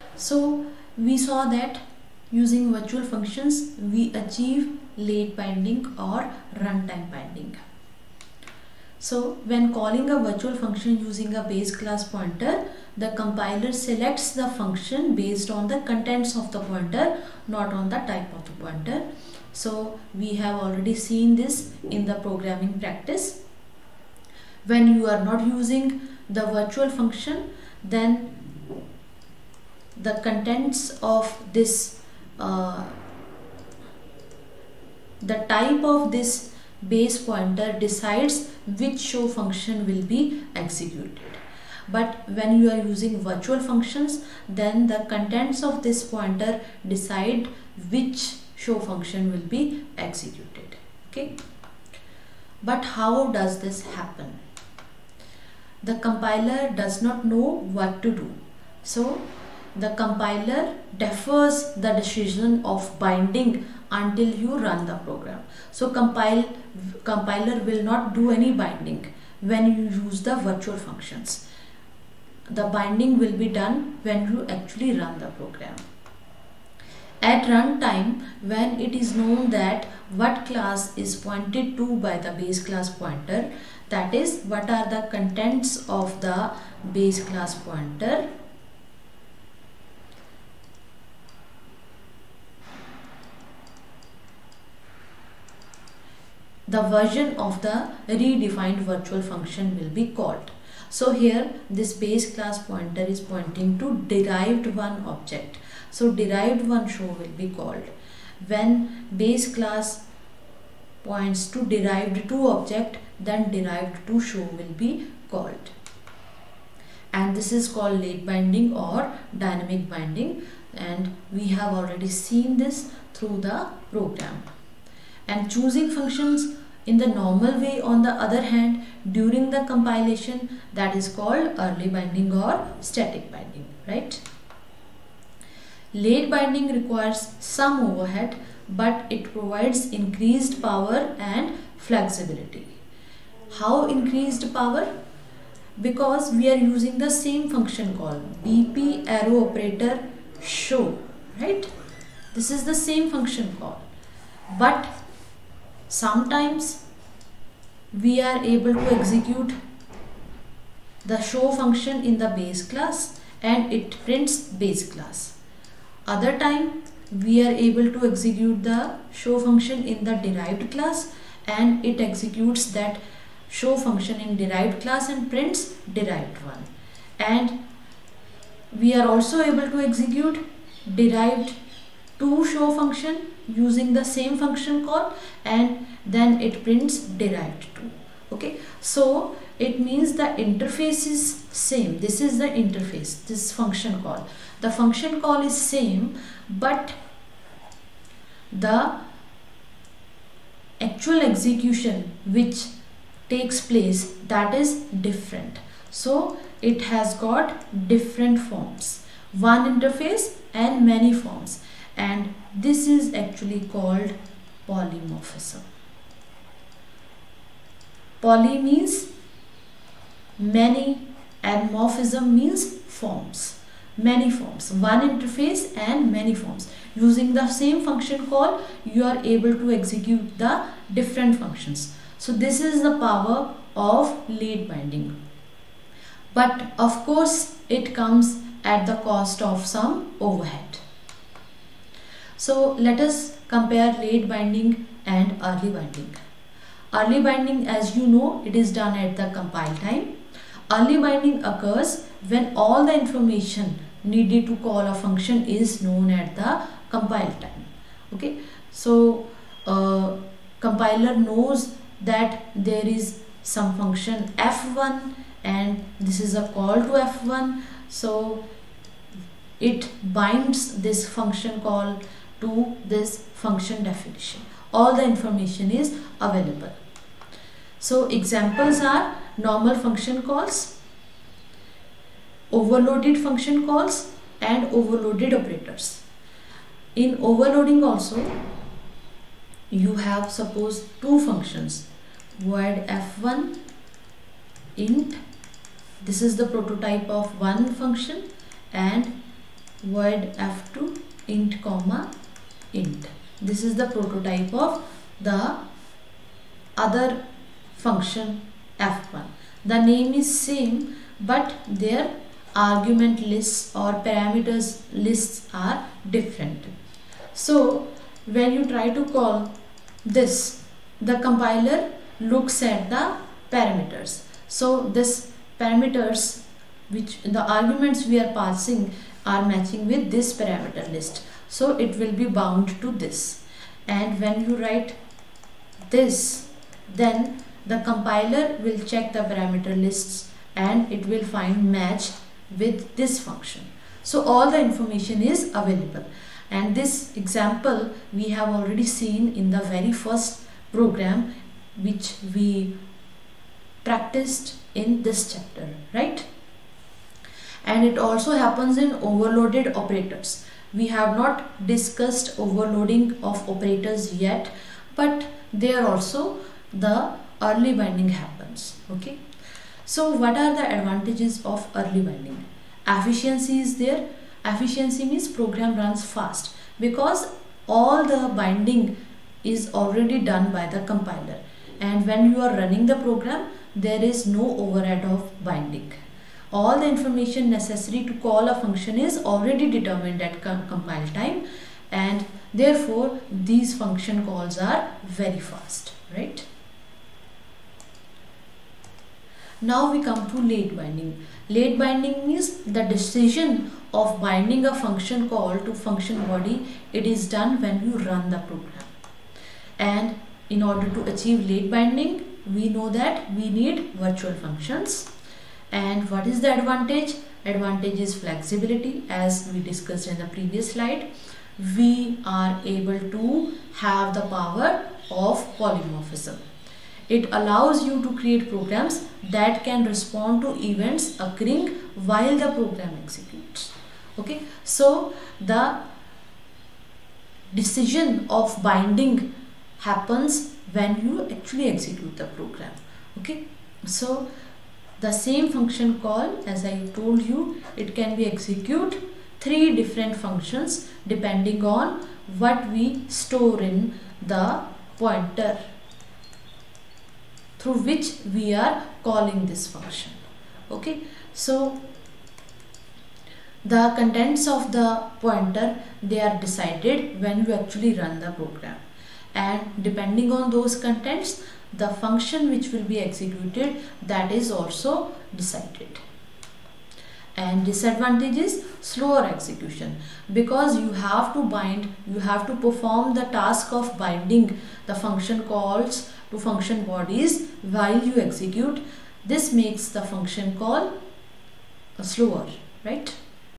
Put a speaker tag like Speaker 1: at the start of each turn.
Speaker 1: So we saw that using virtual functions we achieve late binding or runtime binding. So when calling a virtual function using a base class pointer, the compiler selects the function based on the contents of the pointer, not on the type of the pointer. So we have already seen this in the programming practice. When you are not using the virtual function, then the contents of this the type of this base pointer decides which show function will be executed. But when you are using virtual functions, then the contents of this pointer decide which show function will be executed. Okay, but how does this happen? The compiler does not know what to do, so the compiler defers the decision of binding until you run the program. So compiler will not do any binding when you use the virtual functions. The binding will be done when you actually run the program. At runtime, when it is known that what class is pointed to by the base class pointer, that is, what are the contents of the base class pointer, the version of the redefined virtual function will be called. So here this base class pointer is pointing to derived one object. So derived one show will be called. When base class points to derived two object, then derived two show will be called. And this is called late binding or dynamic binding, and we have already seen this through the program. And choosing functions in the normal way, on the other hand, during the compilation, that is called early binding or static binding, right? Late binding requires some overhead, but it provides increased power and flexibility. How increased power? Because we are using the same function call, BP arrow operator show, right? This is the same function call, but sometimes we are able to execute the show function in the base class and it prints base class. Other time we are able to execute the show function in the derived class and it executes that show function in derived class and prints derived one. And we are also able to execute derived to show function using the same function call and then it prints derived to. Okay, so it means the interface is same. This is the interface, this function call. The function call is same, but the actual execution which takes place, that is different. So it has got different forms, one interface and many forms, and this is actually called polymorphism. Poly means many and morphism means forms, many forms, one interface and many forms. Using the same function call, you are able to execute the different functions. So this is the power of late binding. But of course it comes at the cost of some overhead. So let us compare late binding and early binding. Early binding, as you know, it is done at the compile time. Early binding occurs when all the information needed to call a function is known at the compile time. Okay, so compiler knows that there is some function f1 and this is a call to f1, so it binds this function call to this function definition. All the information is available. So examples are normal function calls, overloaded function calls and overloaded operators. In overloading also you have suppose two functions, void f1 int, this is the prototype of one function, and void f2 int comma int. This is the prototype of the other function f1. The name is same, but their argument lists or parameters lists are different. So when you try to call this, the compiler looks at the parameters. So this parameters, which the arguments we are passing are matching with this parameter list, so it will be bound to this. And when you write this, then the compiler will check the parameter lists and it will find match with this function. So all the information is available, and this example we have already seen in the very first program which we practiced in this chapter, right? And it also happens in overloaded operators. We have not discussed overloading of operators yet, but there also the early binding happens. Okay, so what are the advantages of early binding? Efficiency is there. Efficiency means program runs fast because all the binding is already done by the compiler, and when you are running the program there is no overhead of binding. All the information necessary to call a function is already determined at compile time, and therefore these function calls are very fast, right? Now we come to late binding. Late binding means the decision of binding a function call to function body. It is done when you run the program, and in order to achieve late binding we know that we need virtual functions. And what is the advantage? Advantage is flexibility, as we discussed in the previous slide. We are able to have the power of polymorphism. It allows you to create programs that can respond to events occurring while the program executes. Okay, so the decision of binding happens when you actually execute the program. Okay, so the same function call, as I told you, it can be execute 3 different functions depending on what we store in the pointer through which we are calling this function. Okay, so the contents of the pointer, they are decided when you actually run the program, and depending on those contents the function which will be executed, that is also decided. And disadvantage is slower execution, because you have to bind, you have to perform the task of binding the function calls to function bodies while you execute. This makes the function call slower, right?